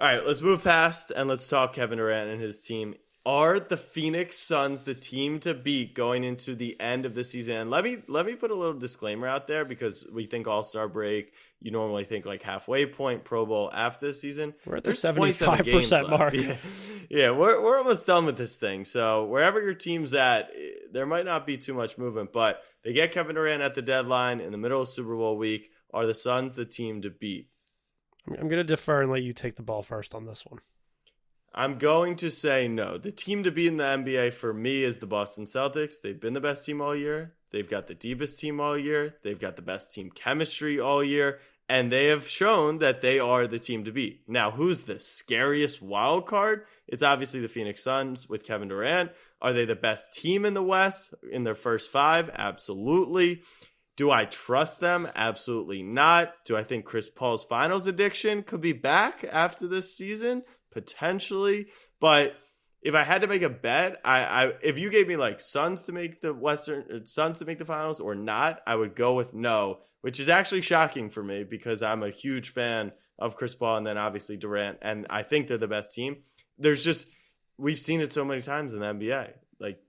All right, let's move past and let's talk Kevin Durant and his team. Are the Phoenix Suns the team to beat going into the end of the season? And let me put a little disclaimer out there, because we think All-Star break, you normally think like halfway point, Pro Bowl after the season. We're at the 75% mark. Yeah, we're almost done with this thing. So wherever your team's at, there might not be too much movement, but they get Kevin Durant at the deadline in the middle of Super Bowl week. Are the Suns the team to beat? I'm going to defer and let you take the ball first on this one. I'm going to say no. The team to beat in the NBA for me is the Boston Celtics. They've been the best team all year. They've got the deepest team all year. They've got the best team chemistry all year. And they have shown that they are the team to beat. Now, who's the scariest wild card? It's obviously the Phoenix Suns with Kevin Durant. Are they the best team in the West in their first 5? Absolutely. Do I trust them? Absolutely not. Do I think Chris Paul's finals addiction could be back after this season? Potentially. But if I had to make a bet, if you gave me like Suns to make the finals or not, I would go with no, which is actually shocking for me because I'm a huge fan of Chris Paul and then obviously Durant, and I think they're the best team. We've seen it so many times in the NBA. Like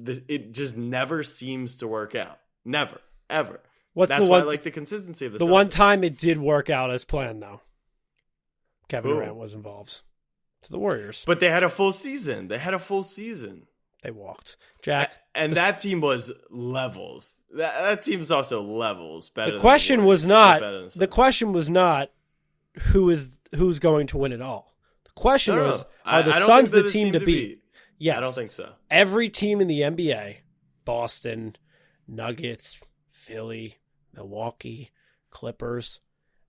it just never seems to work out. Never. Ever. That's why I like the consistency of the Celtics. One time it did work out as planned, though. Kevin Durant was involved. To the Warriors. But they had a full season. They walked. Jack. And that team was levels. That team's also levels better. The question was not who's going to win it all. The question was, are the Suns the team to beat? Yes. I don't think so. Every team in the NBA, Boston, Nuggets, Philly, Milwaukee, Clippers,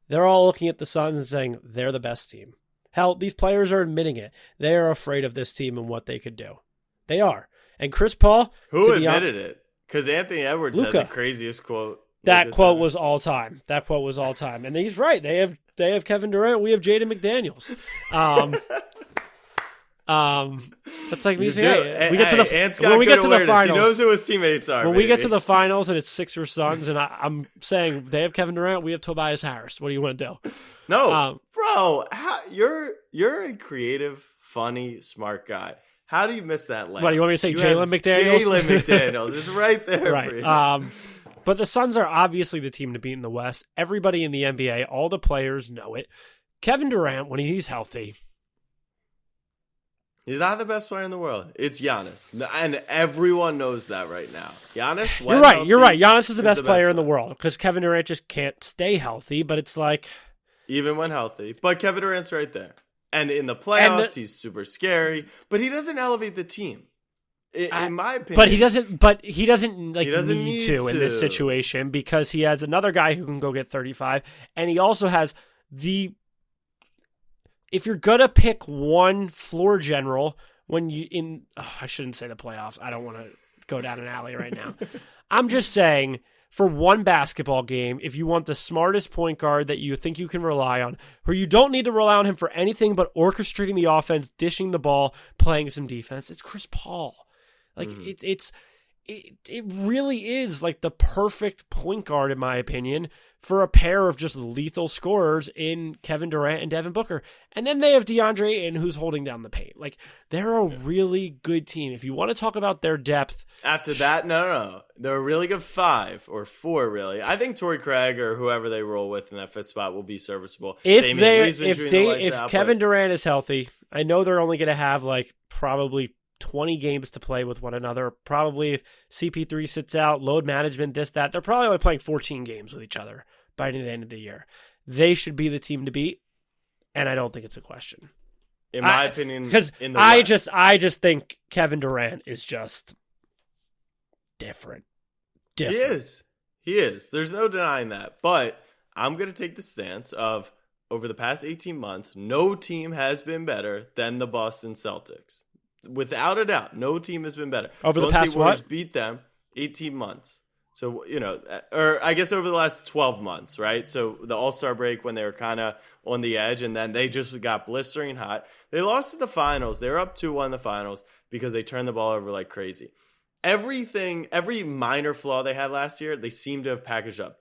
they're all looking at the Suns and saying they're the best team. Hell, these players are admitting it. They are afraid of this team and what they could do. They are. And Chris Paul... Who admitted it? Because Anthony Edwards had the craziest quote. That quote was all time. And he's right. They have Kevin Durant. We have Jaden McDaniels. That's like me saying, we get to the finals. He knows who his teammates are. When we get to the finals and it's Sixers Suns, and I'm saying they have Kevin Durant, we have Tobias Harris. What do you want to do? No, bro, you're a creative, funny, smart guy. How do you miss that line? What, you want me to say Jalen McDaniels? Jalen McDaniels. It's right there right. for you. But the Suns are obviously the team to beat in the West. Everybody in the NBA, all the players know it. Kevin Durant, when he's healthy... He's not the best player in the world. It's Giannis. And everyone knows that right now. Giannis, You're right. Giannis is the best player in the world because Kevin Durant just can't stay healthy, but it's like... Even when healthy. But Kevin Durant's right there. And in the playoffs, he's super scary. But he doesn't elevate the team. In my opinion. But he doesn't need to in this situation because he has another guy who can go get 35. And he also has the... If you're going to pick one floor general I shouldn't say the playoffs. I don't want to go down an alley right now. I'm just saying for one basketball game, if you want the smartest point guard that you think you can rely on, where you don't need to rely on him for anything but orchestrating the offense, dishing the ball, playing some defense, it's Chris Paul. Like it really is like the perfect point guard, in my opinion, for a pair of just lethal scorers in Kevin Durant and Devin Booker. And then they have DeAndre Ayton, who's holding down the paint. Like, they're a really good team. If you want to talk about their depth... After that, no. They're a really good 5 or 4, really. I think Torrey Craig or whoever they roll with in that 5th spot will be serviceable. If Kevin Durant is healthy, I know they're only going to have, like, probably 20 games to play with one another. Probably if CP3 sits out, load management, this, that, they're probably only playing 14 games with each other by the end of the year. They should be the team to beat, and I don't think it's a question. In my opinion, because I just think Kevin Durant is just different. He is. There's no denying that. But I'm going to take the stance of over the past 18 months, no team has been better than the Boston Celtics. Without a doubt, no team has been better. Over the past Warriors beat them 18 months. So, or I guess over the last 12 months, right? So the All-Star break when they were kind of on the edge and then they just got blistering hot. They lost to the finals. They were up 2-1 in the finals because they turned the ball over like crazy. Every minor flaw they had last year, they seem to have packaged up.